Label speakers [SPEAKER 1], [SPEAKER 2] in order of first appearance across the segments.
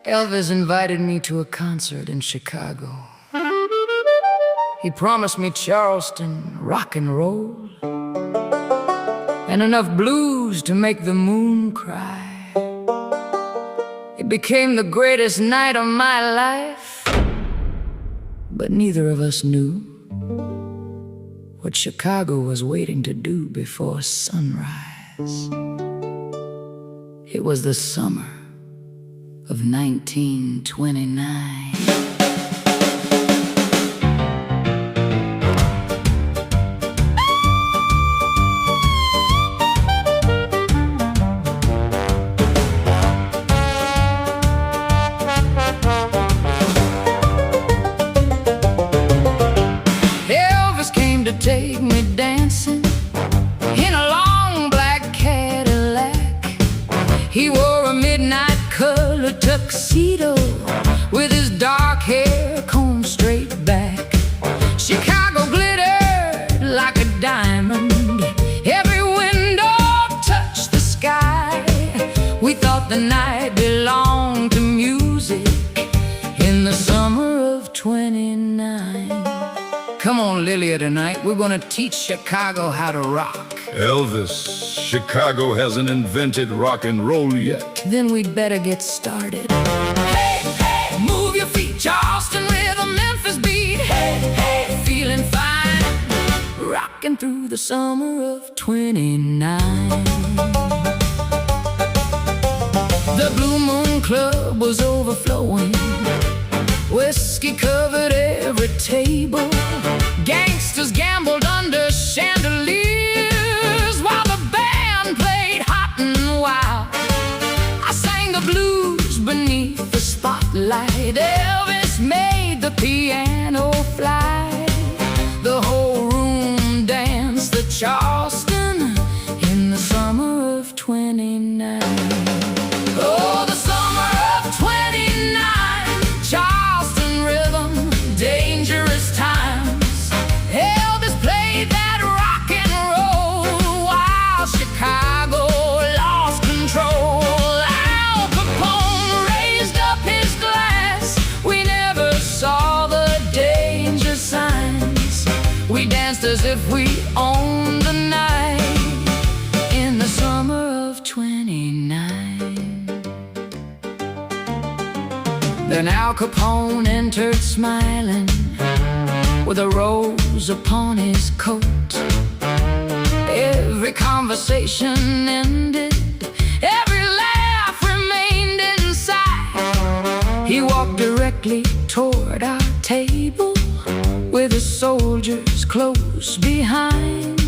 [SPEAKER 1] Elvis invited me to a concert in Chicago. He promised me Charleston rock and roll and enough blues to make the moon cry. It became the greatest night of my life, but neither of us knew what Chicago was waiting to do before sunrise. It was the summer of 1929. Elvis came to take me dancing in a long black Cadillac. He wore a midnight colored tuxedo with his dark hair combed straight back. Chicago glittered like a diamond. Every window touched the sky. We thought the night belonged to music in the summer of '29. Come on, Lilia, tonight we're gonna teach Chicago how to rock.
[SPEAKER 2] Elvis, Chicago hasn't invented rock and roll yet.
[SPEAKER 1] Then we'd better get started. Hey, hey, move your feet, Charleston with a Memphis beat. Hey, hey, feeling fine, rocking through the summer of '29. The Blue Moon Club was overflowing. Whiskey covered every table. Gangsters gambled under chandeliers while the band played hot and wild. I sang the blues beneath the spotlight. Elvis made the piano fly. The whole room danced the Charleston in the summer of '29. Oh, the summer of '29, Charleston rhythm, dangerous times. Elvis played that rock and roll while Chicago lost control. Al Capone raised up his glass. We never saw the danger signs. We danced as if we owned the night in the summer of '29. Then Al Capone entered smiling with a rose upon his coat. Every conversation ended, every laugh remained inside. He walked directly toward our table with his soldiers close behind.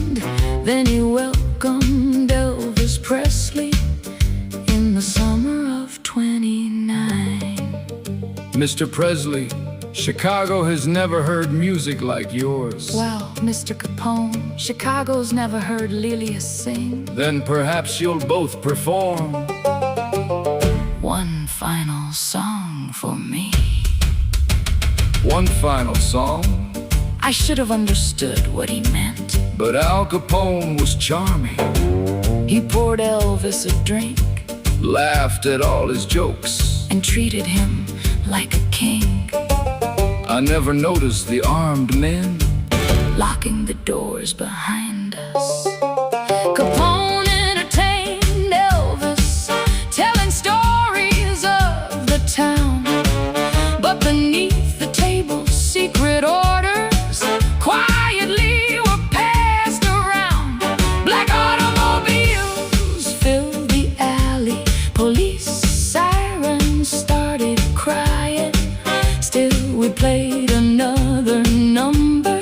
[SPEAKER 1] Then he welcomed Elvis Presley in the summer of '29.
[SPEAKER 2] Mr. Presley, Chicago has never heard music like yours.
[SPEAKER 1] Well, Mr. Capone, Chicago's never heard Lilia sing.
[SPEAKER 2] Then perhaps you'll both perform
[SPEAKER 1] One final song for me.
[SPEAKER 2] one final song.
[SPEAKER 1] I should have understood what he meant.
[SPEAKER 2] But Al Capone was charming,
[SPEAKER 1] He poured Elvis a drink
[SPEAKER 2] laughed at all his jokes.
[SPEAKER 1] and treated him like a king,
[SPEAKER 2] I never noticed the armed men
[SPEAKER 1] locking the doors behind us. Capone entertained Elvis, telling stories of the town. But beneath the table, secret orders quietly were passed around. Black automobiles filled the alley. Police sirens started crying. Still we played another number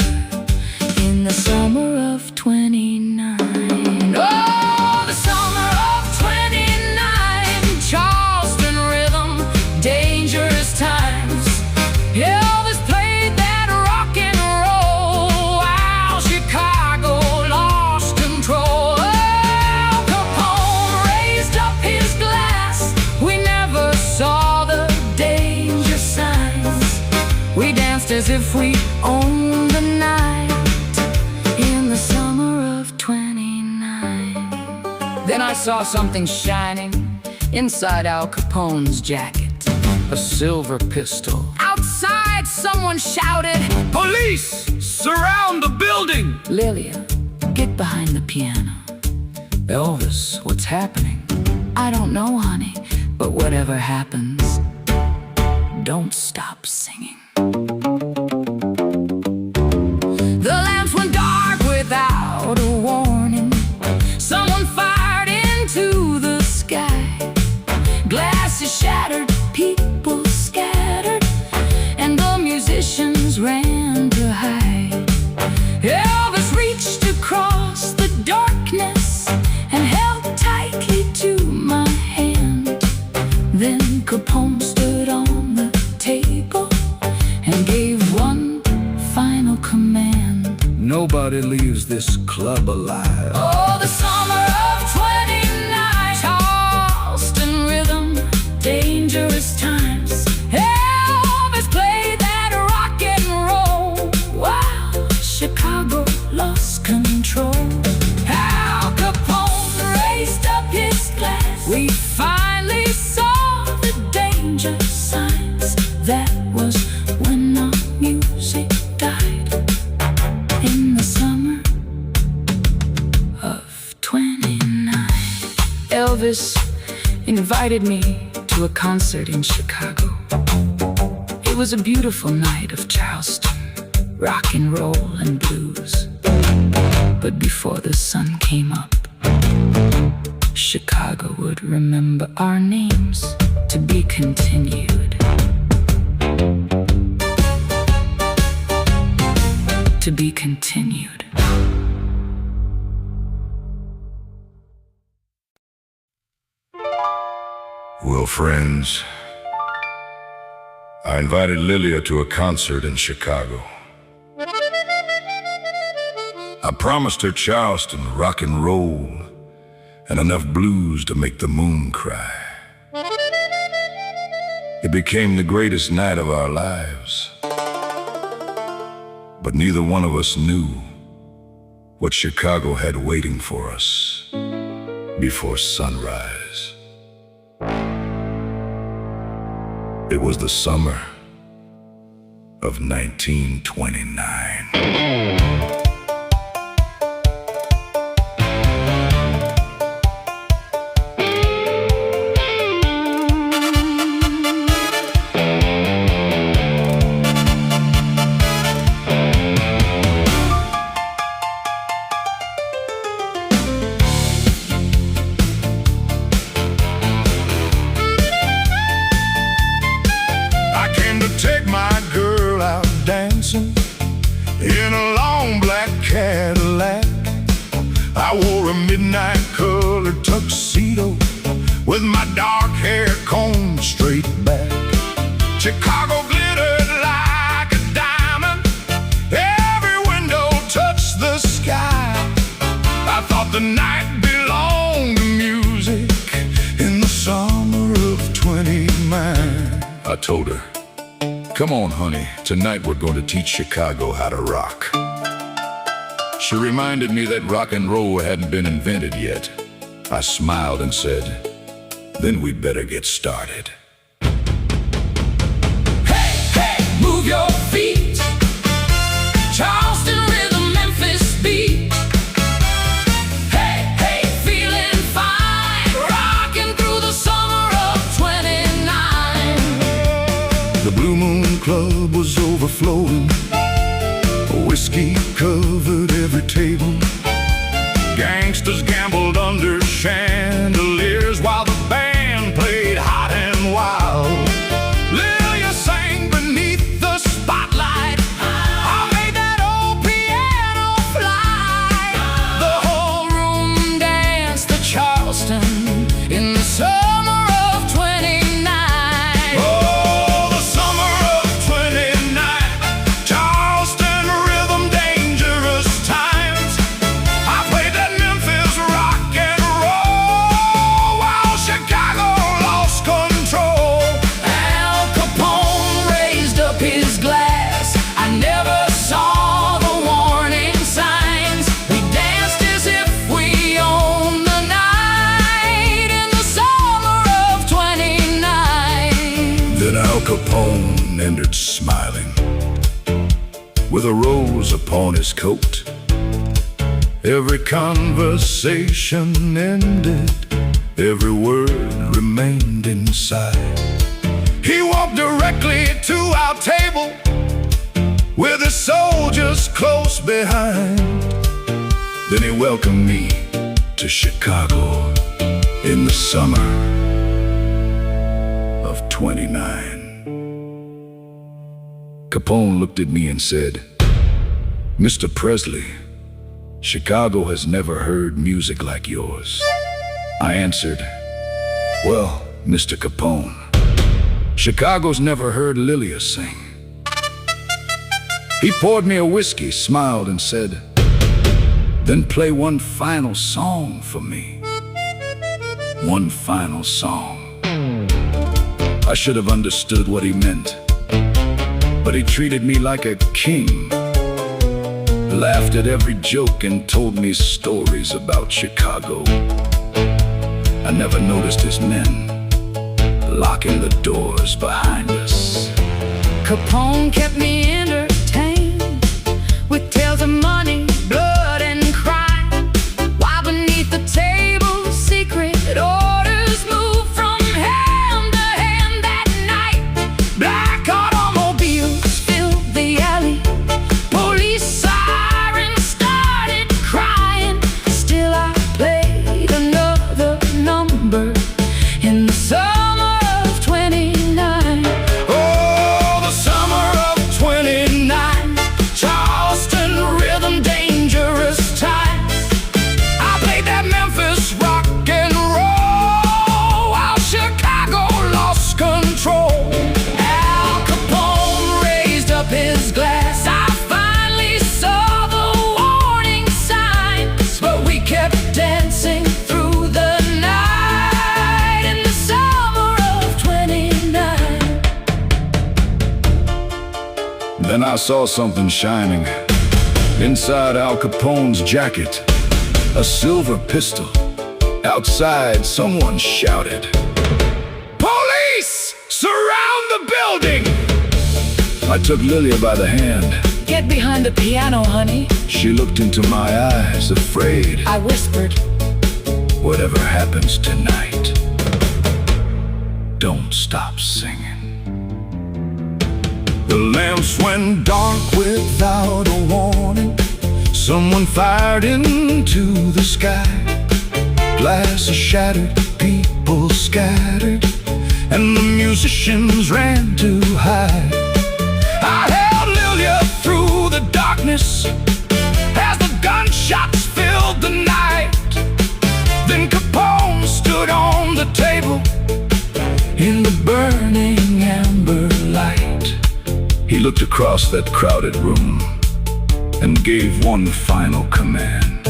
[SPEAKER 1] in the summer of '29. Oh, the summer of '29, Charleston rhythm, dangerous times. Elvis played that rock and roll while Chicago lost control. Al Capone raised up his glass. We never saw the danger signs. We danced as if we owned the night in the summer of '29. Then I saw something shining inside Al Capone's jacket.
[SPEAKER 2] a silver pistol.
[SPEAKER 1] Outside, someone shouted,
[SPEAKER 2] Police! Surround the building!
[SPEAKER 1] Lilia, get behind the piano.
[SPEAKER 2] Elvis, what's happening?
[SPEAKER 1] I don't know, honey, but whatever happens, don't stop singing. The lamps went dark without a warning. Someone fired into the sky. Glasses shattered, people scattered, and the musicians ran to hide. Elvis reached across the darkness and held tightly to my hand. Then Capone stood on the table and gave one final command.
[SPEAKER 2] Nobody leaves this club alive.
[SPEAKER 1] Oh, the summer of '29, Charleston rhythm, dangerous times. Elvis played that rock and roll while Chicago lost control. Al Capone raised up his glass. We finally saw the danger signs. That was when our music died in the summer of '29. Elvis invited me to a concert in Chicago. It was a beautiful night of Charleston, rock and roll and blues. But before the sun came up, Chicago would remember our names. To be continued. To be continued.
[SPEAKER 3] Well, friends, I invited Lilia to a concert in Chicago. I promised her Charleston rock and roll and enough blues to make the moon cry. It became the greatest night of our lives. But neither one of us knew what Chicago had waiting for us before sunrise. It was the summer of 1929. Take my girl out dancing in a long black Cadillac. I wore a midnight colored tuxedo with my dark hair combed straight back. Chicago glittered like a diamond. Every window touched the sky. I thought the night belonged to music in the summer of '29. I told her, "Come on, honey, tonight we're going to teach Chicago how to rock." She reminded me that rock and roll hadn't been invented yet. I smiled and said, "Then we'd better get started."
[SPEAKER 1] Hey, hey, move your feet. Charleston rhythm, Memphis beat. Hey, hey, feeling fine. Rocking through the summer of '29.
[SPEAKER 3] The Blue Moon Club was overflowing. Whiskey covered every table. Gangsters gambled under chandeliers while the band played hot and wild. Lilia sang beneath the spotlight. I made that old piano fly.
[SPEAKER 1] The whole room danced the Charleston in the summer of '29.
[SPEAKER 3] Oh, the summer of '29, Charleston rhythm, dangerous times. I played that Memphis rock and roll Capone entered smiling, with a rose upon his coat. Every conversation ended, every word remained inside. He walked directly to our table, with his soldiers close behind. Then he welcomed me to Chicago in the summer of '29. Capone looked at me and said, "Mr. Presley, Chicago has never heard music like yours." I answered, "Well, Mr. Capone, Chicago's never heard Lilia sing." He poured me a whiskey, smiled, and said, "Then play one final song for me." One final song. I should have understood what he meant, but he treated me like a king, laughed at every joke and told me stories about Chicago. I never noticed his men locking the doors behind us.
[SPEAKER 1] Capone kept me entertained with tales of money, blood, and crime, while beneath the table secret orders moved from hand to hand that night. Black automobiles filled the alley, police sirens started crying. Still I played another number in the summer of '29.
[SPEAKER 3] Oh, the summer of '29, Charleston rhythm, dangerous times. I played that Memphis rock and roll while Chicago lost control. Al Capone raised up his glass. I finally saw the warning signs, but we kept dancing through the night in the summer of '29. Then I saw something shining inside Al Capone's jacket, a silver pistol. Outside, someone shouted, "Police! Surround the building!" I took Lilia by the hand.
[SPEAKER 1] "Get behind the piano, honey,"
[SPEAKER 3] She looked into my eyes, afraid.
[SPEAKER 1] I whispered.
[SPEAKER 3] "Whatever happens tonight, don't stop singing." The lamps went dark without a warning. Someone fired into the sky. Glasses shattered, people scattered, and the musicians ran to hide. I held Lilia through the darkness as the gunshots filled the night. Then Capone stood on the table in the burning amber light. He looked across that crowded room and gave one final command.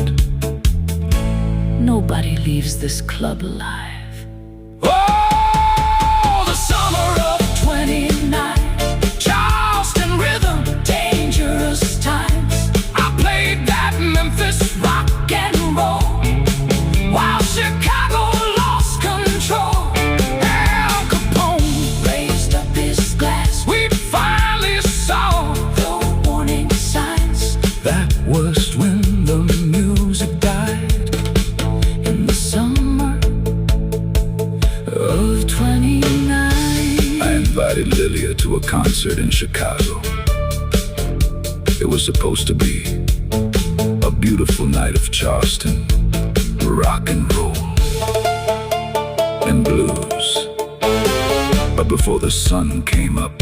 [SPEAKER 1] Nobody leaves this club alive.
[SPEAKER 3] Oh, the summer of '29, Charleston rhythm, dangerous times. I played that Memphis rock and roll while Chicago lost control. Al Capone raised up his glass. We finally saw the warning signs. That was when the music died in the summer of '29. I invited Lilia to a concert in Chicago. It was supposed to be a beautiful night of Charleston, rock and roll, and blues. But before the sun came up,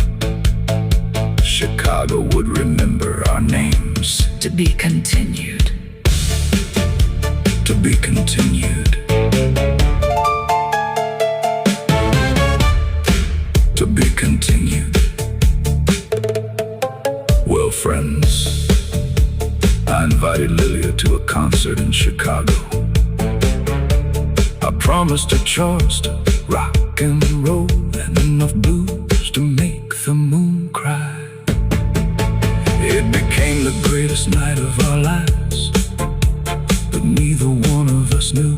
[SPEAKER 3] Chicago would remember our names.
[SPEAKER 1] To be continued.
[SPEAKER 3] To be continued. To be continued. Well, friends, I invited Lilia to a concert in Chicago. I promised her Charleston, rock and roll, and enough blues to make the moon cry. It became the greatest night of our lives, but neither one of us knew.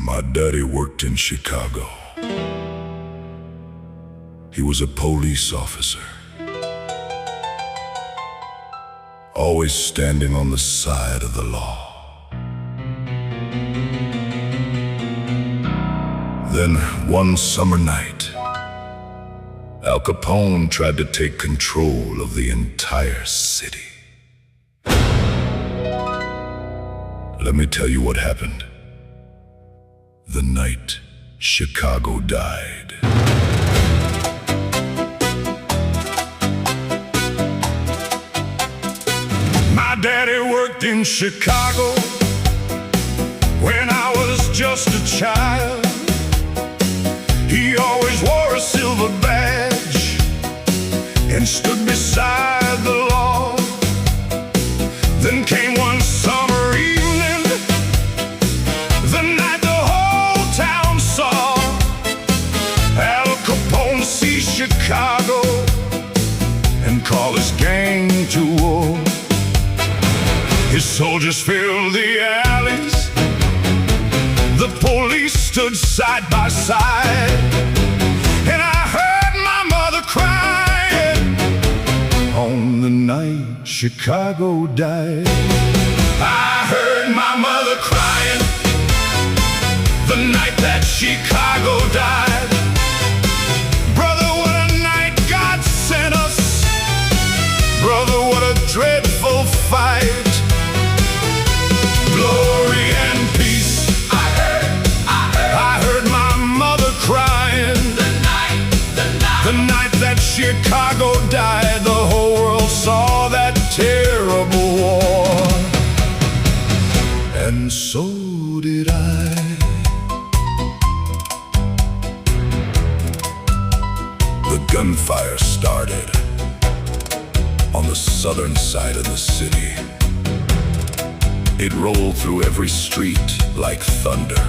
[SPEAKER 3] My daddy worked in Chicago. He was a police officer, always standing on the side of the law. Then, one summer night, Al Capone tried to take control of the entire city. Let me tell you what happened the night Chicago died. My daddy worked in Chicago when I was just a child. He always wore a silver badge and stood beside the law. Then came one summer evening, the night the whole town saw Al Capone see Chicago and call his gang to war. His soldiers filled the alleys, the police stood side by side, and I heard my mother crying on the night Chicago died. I heard my mother crying the night that Chicago died. Brother, what a night God sent us. Brother, what a dreadful fight. Glory and peace. I heard my mother crying the night that Chicago died. The whole world saw that terrible war, and so did I. The gunfire started on the southern side of the city. It rolled through every street like thunder.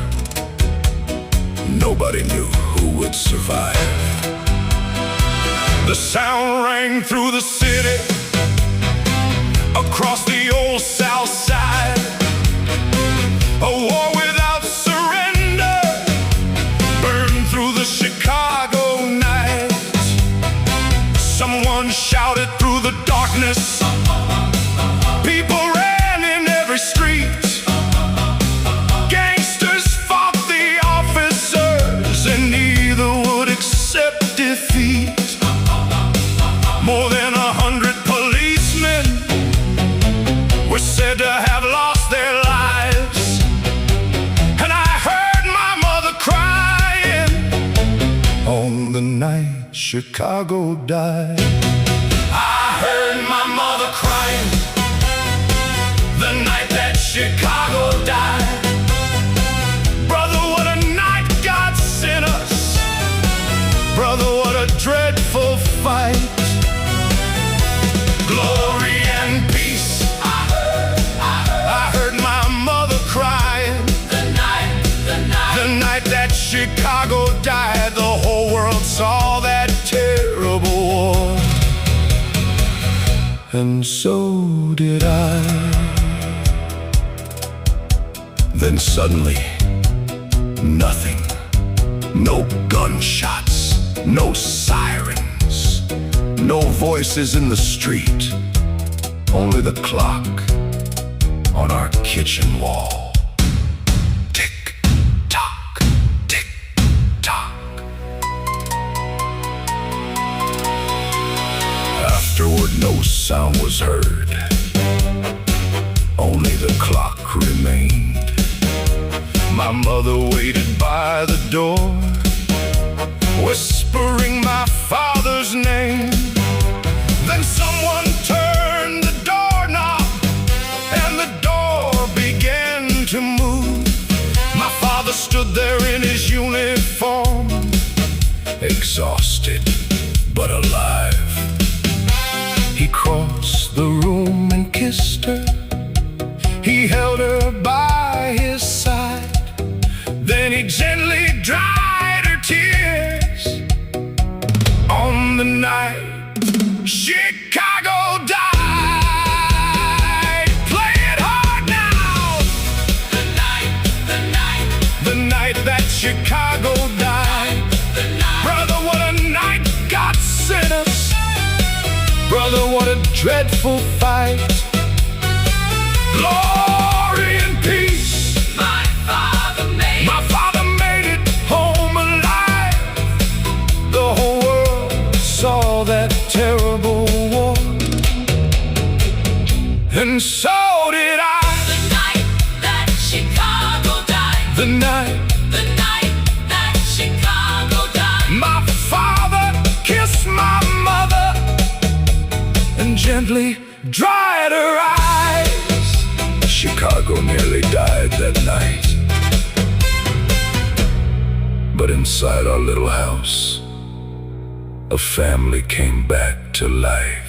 [SPEAKER 3] Nobody knew who would survive. The sound rang through the city, across the old South Side. A war without surrender burned through the Chicago night. Someone shouted through the darkness. People ran in every street. Gangsters fought the officers, and neither would accept defeat. More than 100 policemen were said to have lost their lives, and I heard my mother crying on the night Chicago died. I heard my mother crying the night that Chicago died. Brother, what a night God sent us. Brother, what a dreadful fight. Glory and peace. I heard my mother crying the night that Chicago died. The whole world saw that terrible war, and so did I. Then suddenly, nothing. No gunshots, no sirens, no voices in the street. Only the clock on our kitchen wall. Tick tock, tick tock. Afterward, no sound was heard. Only the clock remained. My mother waited by the door, whispering my father's name. Then someone turned the doorknob, and the door began to move. My father stood there in his uniform, exhausted but alive. He crossed the room and kissed her. He held her by his side. Then he gently dried her tears on the night Chicago died. Play it hard now. The night that Chicago died. Brother, what a night God dreadful fight. Glory and peace.
[SPEAKER 1] My father made it
[SPEAKER 3] home alive. The whole world saw that terrible war, and so did I.
[SPEAKER 1] The night that Chicago died.
[SPEAKER 3] The night
[SPEAKER 1] that Chicago died.
[SPEAKER 3] my father kissed my mother and gently dried her eyes. Chicago nearly died that night, but inside our little house, a family came back to life.